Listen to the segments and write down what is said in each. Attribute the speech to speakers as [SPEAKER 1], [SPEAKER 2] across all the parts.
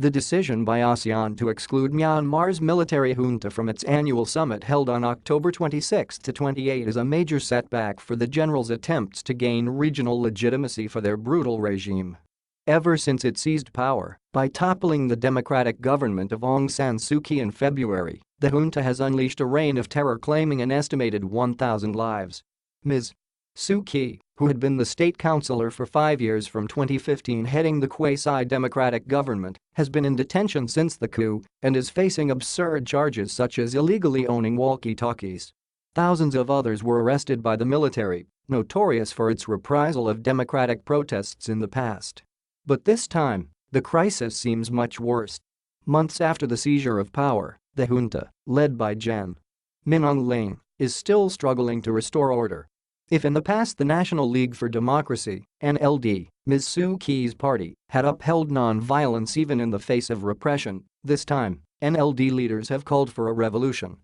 [SPEAKER 1] The decision by ASEAN to exclude Myanmar's military junta from its annual summit held on October 26 to 28 is a major setback for the generals' attempts to gain regional legitimacy for their brutal regime. Ever since it seized power by toppling the democratic government of Aung San Suu Kyi in February, the junta has unleashed a reign of terror claiming an estimated 1,000 lives. Ms. Suu Kyi, who had been the state councillor for 5 years from 2015 heading the quasi-democratic government, has been in detention since the coup and is facing absurd charges such as illegally owning walkie-talkies. Thousands of others were arrested by the military, notorious for its reprisal of democratic protests in the past. But this time, the crisis seems much worse. Months after the seizure of power, the junta, led by Gen. Min Aung Hlaing, is still struggling to restore order. If in the past the National League for Democracy, NLD, Ms. Suu Kyi's party, had upheld non-violence even in the face of repression, this time, NLD leaders have called for a revolution.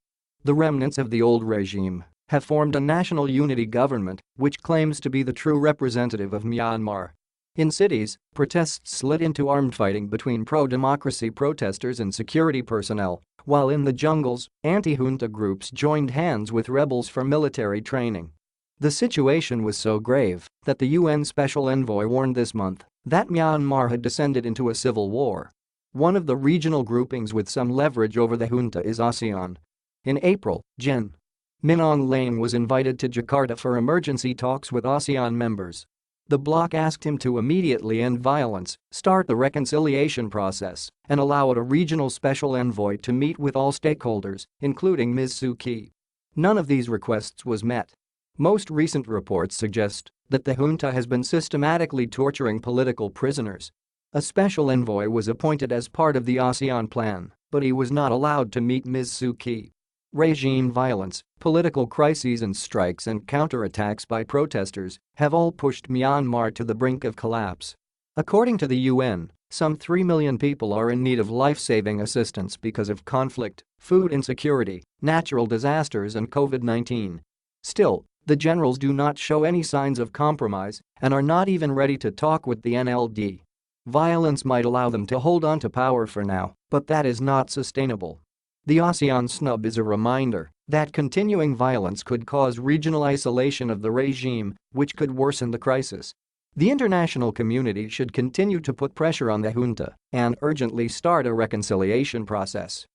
[SPEAKER 1] The remnants of the old regime have formed a national unity government which claims to be the true representative of Myanmar. In cities, protests slid into armed fighting between pro-democracy protesters and security personnel, while in the jungles, anti-junta groups joined hands with rebels for military training. The situation was so grave that the UN Special Envoy warned this month that Myanmar had descended into a civil war. One of the regional groupings with some leverage over the junta is ASEAN. In April, Gen. Min Aung Hlaing was invited to Jakarta for emergency talks with ASEAN members. The bloc asked him to immediately end violence, start the reconciliation process, and allow a regional special envoy to meet with all stakeholders, including Ms. Suu Kyi. None of these requests was met. Most recent reports suggest that the junta has been systematically torturing political prisoners. A special envoy was appointed as part of the ASEAN plan, but he was not allowed to meet Ms. Suu Kyi. Regime violence, political crises and strikes and counterattacks by protesters have all pushed Myanmar to the brink of collapse. According to the UN, some 3 million people are in need of life-saving assistance because of conflict, food insecurity, natural disasters and COVID-19. Still, the generals do not show any signs of compromise and are not even ready to talk with the NLD. Violence might allow them to hold on to power for now, but that is not sustainable. The ASEAN snub is a reminder that continuing violence could cause regional isolation of the regime, which could worsen the crisis. The international community should continue to put pressure on the junta and urgently start a reconciliation process.